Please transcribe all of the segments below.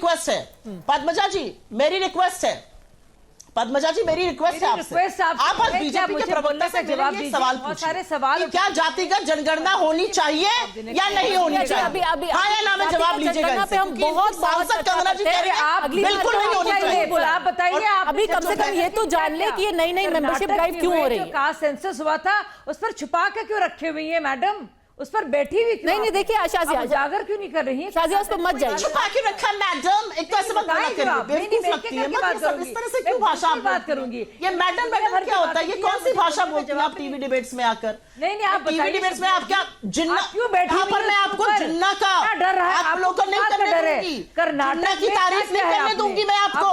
Request है पद्मजा जी, मेरी request है, पद्मजा जी मेरी रिक्वेस्ट है आपसे, आप आज बीजेपी के प्रवक्ता से जवाब दीजिए, सवाल पूछिए, क्या जातिगत जनगणना होनी चाहिए या नहीं होनी चाहिए? हाँ या ना में जवाब लीजिएगा। सांसद कंगना जी कह रहे हैं आप बिल्कुल नहीं होनी चाहिए। आप बताइए, आप अभी कम से कम ये तो जान ले कि ये नई नई मेंबरशिप ड्राइव क्यों हो रही है? कास्ट सेंसस हुआ था, उस पर छुपा के क्यों रखे हुई है मैडम? उस पर बैठी हुई नहीं देखिए शाजिया, उजागर क्यों नहीं कर रही है? शाजिया उस पर मत जाइए। छुपा के रखा मैडम, एक तो ऐसे मत बोला करिए, बेवकूफ लगती है, मत इस तरह से क्यों भाषा आप बात करूंगी? ये मैडम क्या होता है? ये कौन सी भाषा बोलती है आप टीवी डिबेट्स में आकर? नहीं आप टीवी डिबेट्स में आप क्या जिन्ना क्यों बैठी यहाँ पर मैं आपको जिन्ना का डर रहा है आप लोग को नहीं करने दूंगी, जिन्ना की तारीफ नहीं करने दूंगी मैं आपको,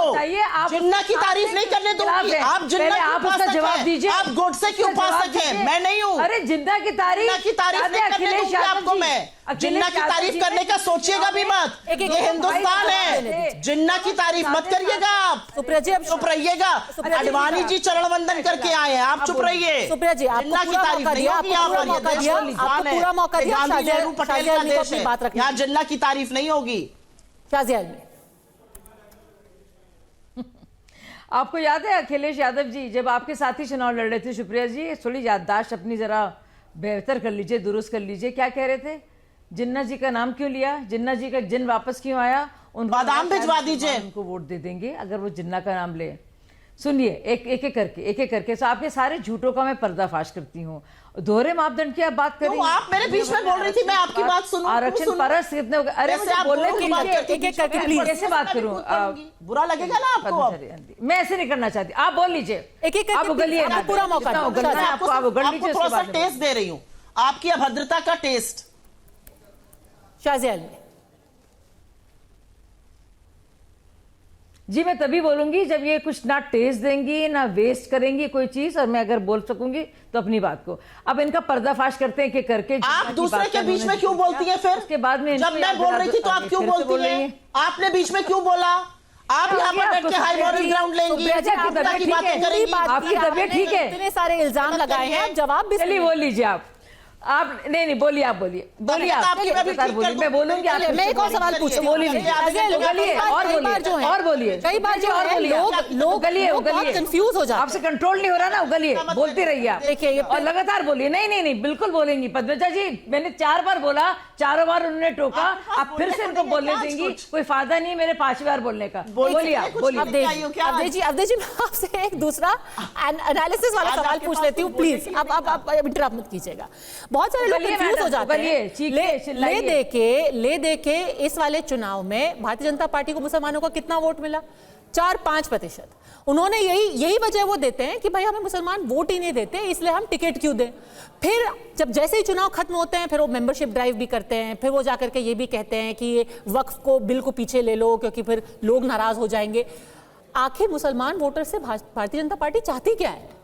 जिन्ना की तारीफ नहीं करने दूंगी। आप जिन्ना आप उसका जवाब दीजिए, आप गोडसे की उपासक हैं, मैं नहीं हूँ। अरे जिन्ना की तारीफ नहीं करने दूंगी आपको मैं, जिन्ना की तारीफ करने का सोचिएगा भी मत, ये हिंदुस्तान है, जिन्ना की तारीफ मत करिएगा आप। सुप्रिया जी अब चुप रहिएगा, अडवाणी जी चरण वंदन करके आए हैं, आप चुप रहिए। सुप्रिया जी आपको पूरा मौका दिया, आपको पूरा मौका दिया, आपको पूरा मौका दिया। गांधी नेहरू पटेल का देश है, बात रखिए, यहाँ जिन्ना की तारीफ नहीं होगी। शाजिया में आपको याद है अखिलेश यादव जी जब आपके साथी चुनाव लड़ रहे थे, सुप्रिया जी थोड़ी याददाश्त अपनी जरा बेहतर कर लीजिए, दुरुस्त कर लीजिए, क्या कह रहे थे? जिन्ना जी का नाम क्यों लिया? जिन्ना जी का जिन वापस क्यों आया? उनको बादाम भिजवा दीजिए, उनको वोट दे देंगे अगर वो जिन्ना का नाम ले। सुनिए एक एक करके तो आपके सारे झूठों का मैं पर्दाफाश करती हूँ। दोहरे मापदंड की आप बात कर रही हैं। आप मेरे बीच में बोल रही थी, मैं आपकी बात सुनूं। आरक्षण परस कितने हो गए? अरे मुझे बोलने के एक करके प्लीज कैसे बात करूं? बुरा लगेगा ना आपको? मैं ऐसे नहीं करना चाहती, आप बोल लीजिए, एक आप उगलिए, पूरा मौका आपको आप उगल लीजिए। थोड़ा सा टेस्ट दे रही हूँ, आपकी अभद्रता का टेस्ट। शाजिया में जी मैं तभी बोलूंगी जब ये कुछ ना टेस्ट देंगी ना वेस्ट करेंगी कोई चीज, और मैं अगर बोल सकूंगी तो अपनी बात को। अब इनका पर्दाफाश करते हैं कि करके आप दूसरे के बीच में क्यों बोलती हैं फिर? उसके बाद में जब मैं बोल रही थी तो आप क्यों बोलती हैं? आपने बीच में क्यों बोला? आप यहाँ पर बैठ के हाई मॉरल ग्राउंड लेंगी, आपकी तबीयत ठीक है? इतने सारे इल्जाम लगाए हैं, आप जवाब भी चलिए बोल लीजिए आप नहीं बोलिए, आप बोलिए आप बोलिए, मैं बोलूंगी। आप मैं एक और सवाल पूछूं, बोलिए और बोलिए, कई बार जो है लोग उगलिए कंफ्यूज हो जाते हैं, आपसे कंट्रोल नहीं हो रहा ना, उगलिए, बोलते रहिए आप। देखिए और लगातार बोलिए, नहीं बिल्कुल बोलेंगी पद्मजा जी, मैंने 4 बार बोला, चारों बार उन्होंने टोका, आप फिर से इनको बोलने देंगी, कोई फायदा नहीं मेरे 5 बार बोलने का। बोलिए आप, बोलिए। अवधेश जी मैं आपसे एक दूसरा एनालिसिस वाला सवाल पूछ लेती हूँ प्लीज, आप इंटरप्ट मत कीजिएगा। बहुत सारे लोग कंफ्यूज हो जाते हैं, ले दे के इस वाले चुनाव में भारतीय जनता पार्टी को मुसलमानों का कितना वोट मिला? 4-5%। उन्होंने यही वजह वो देते हैं कि भाई हमें मुसलमान वोट ही नहीं देते, इसलिए हम टिकट क्यों दें। फिर जब जैसे ही चुनाव खत्म होते हैं फिर वो मेंबरशिप ड्राइव भी करते हैं, फिर वो जाकर के ये भी कहते हैं कि ये वक्फ को बिल को पीछे ले लो क्योंकि फिर लोग नाराज हो जाएंगे। आखिर मुसलमान वोटर से भारतीय जनता पार्टी चाहती क्या है?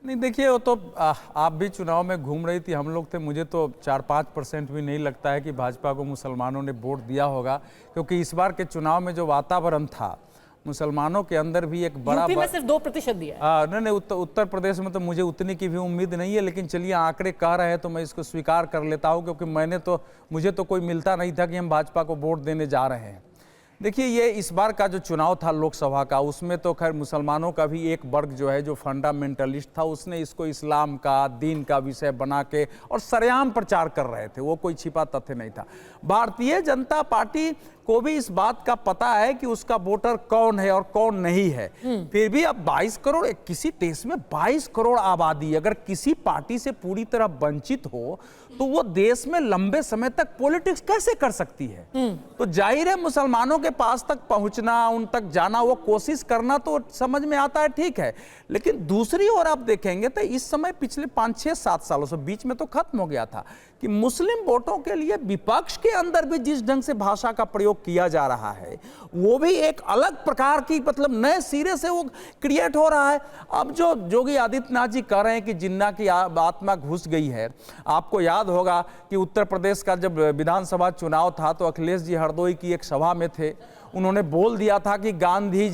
नहीं देखिए, वो तो आप भी चुनाव में घूम रही थी, हम लोग थे, मुझे तो 4-5% भी नहीं लगता है कि भाजपा को मुसलमानों ने वोट दिया होगा, क्योंकि इस बार के चुनाव में जो वातावरण था मुसलमानों के अंदर भी एक बड़ा यूपी में सिर्फ 2% दिया। नहीं उत्तर प्रदेश में तो मुझे उतनी की भी उम्मीद नहीं है, लेकिन चलिए आंकड़े कह रहे हैं तो मैं इसको स्वीकार कर लेता हूँ, क्योंकि मुझे तो कोई मिलता नहीं था कि हम भाजपा को वोट देने जा रहे हैं। देखिए, ये इस बार का जो चुनाव था लोकसभा का, उसमें तो खैर मुसलमानों का भी एक वर्ग जो है जो फंडामेंटलिस्ट था, उसने इसको इस्लाम का, दीन का विषय बना के और सरेआम प्रचार कर रहे थे, वो कोई छिपा तथ्य नहीं था। भारतीय जनता पार्टी को भी इस बात का पता है कि उसका वोटर कौन है और कौन नहीं है। फिर भी अब 22 करोड़, किसी देश में 22 करोड़ आबादी अगर किसी पार्टी से पूरी तरह वंचित हो तो वो देश में लंबे समय तक पॉलिटिक्स कैसे कर सकती है? तो जाहिर है मुसलमानों के पास तक पहुंचना, उन तक जाना, वो कोशिश करना तो समझ में आता है, ठीक है। लेकिन दूसरी ओर आप देखेंगे तो इस समय पिछले 5-6-7 सालों से, बीच में तो खत्म हो गया था, कि मुस्लिम वोटों के लिए विपक्ष के अंदर भी जिस ढंग से भाषा का प्रयोग किया जा रहा है वो भी एक अलग प्रकार की, मतलब नए सिरे से वो क्रिएट हो रहा है। अब जो योगी आदित्यनाथ जी कह रहे हैं कि जिन्ना की आत्मा घुस गई है, आपको याद होगा कि उत्तर प्रदेश का जब विधानसभा चुनाव था तो अखिलेश जी हरदोई की एक सभा में थे, उन्होंने बोल दिया था कि गांधी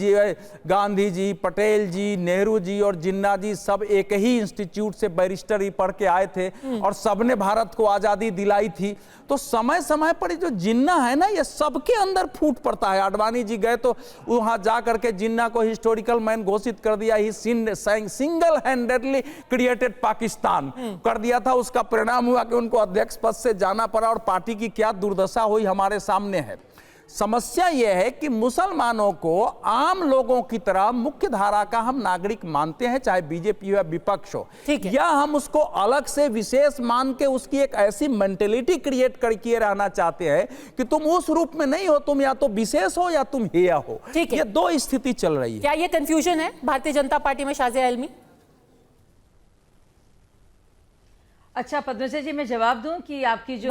जी, पटेल जी, नेहरू जी और जिन्ना जी सब एक ही इंस्टीट्यूट से बैरिस्टर ही पढ़ के आए थे और सबने भारत को आजादी दिलाई थी। तो समय समय पर जो जिन्ना है ना, ये सबके अंदर फूट पड़ता है। आडवाणी जी गए तो वहां जा करके जिन्ना को हिस्टोरिकल मैन घोषित कर दिया, ही सिंगल हैंडेडली क्रिएटेड पाकिस्तान कर दिया था। उसका परिणाम हुआ कि उनको अध्यक्ष पद से जाना पड़ा और पार्टी की क्या दुर्दशा हुई हमारे सामने है। समस्या यह है कि मुसलमानों को आम लोगों की तरह मुख्य धारा का हम नागरिक मानते हैं, चाहे बीजेपी हो या विपक्ष हो, या हम उसको अलग से विशेष मान के उसकी एक ऐसी मेंटेलिटी क्रिएट करके रहना चाहते हैं कि तुम उस रूप में नहीं हो, तुम या तो विशेष हो या तुम हेया हो। ये दो स्थिति चल रही है। क्या ये कंफ्यूजन है भारतीय जनता पार्टी में, शाज़िया आलमी? अच्छा पद्मजा जी, मैं जवाब दूं कि आपकी जो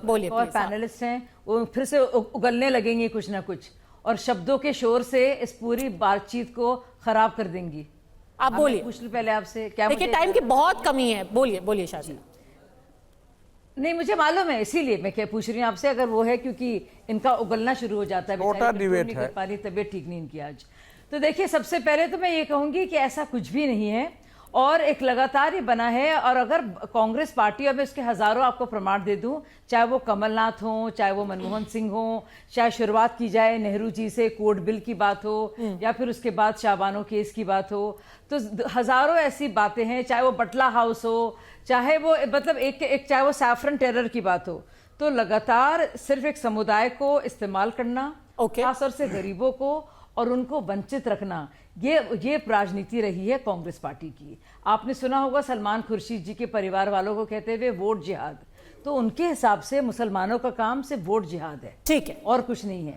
बोलिए और पैनलिस्ट हैं वो फिर से उगलने लगेंगे कुछ ना कुछ और शब्दों के शोर से इस पूरी बातचीत को खराब कर देंगी। आप बोलिए। पूछ लूं पहले आपसे, क्या देखिए टाइम की बहुत कमी है, बोलिए शाज़िया। नहीं मुझे मालूम है, इसीलिए मैं क्या पूछ रही हूँ आपसे, अगर वो है क्योंकि इनका उगलना शुरू हो जाता है, डिबेट है, तबीयत ठीक नहीं इनकी आज। तो देखिए सबसे पहले तो मैं ये कहूंगी कि ऐसा कुछ भी नहीं है और एक लगातार ये बना है। और अगर कांग्रेस पार्टी, और मैं उसके हजारों आपको प्रमाण दे दूं, चाहे वो कमलनाथ हो, चाहे वो मनमोहन सिंह हो, चाहे शुरुआत की जाए नेहरू जी से कोर्ट बिल की बात हो या फिर उसके बाद शाबानो केस की बात हो, तो हजारों ऐसी बातें हैं, चाहे वो बटला हाउस हो, चाहे वो मतलब एक चाहे वो सैफरन टेरर की बात हो, तो लगातार सिर्फ एक समुदाय को इस्तेमाल करना, खासतौर से गरीबों को, और उनको वंचित रखना, ये राजनीति रही है कांग्रेस पार्टी की। आपने सुना होगा सलमान खुर्शीद जी के परिवार वालों को कहते हुए वोट जिहाद, तो उनके हिसाब से मुसलमानों का काम सिर्फ वोट जिहाद है, ठीक है, और कुछ नहीं है।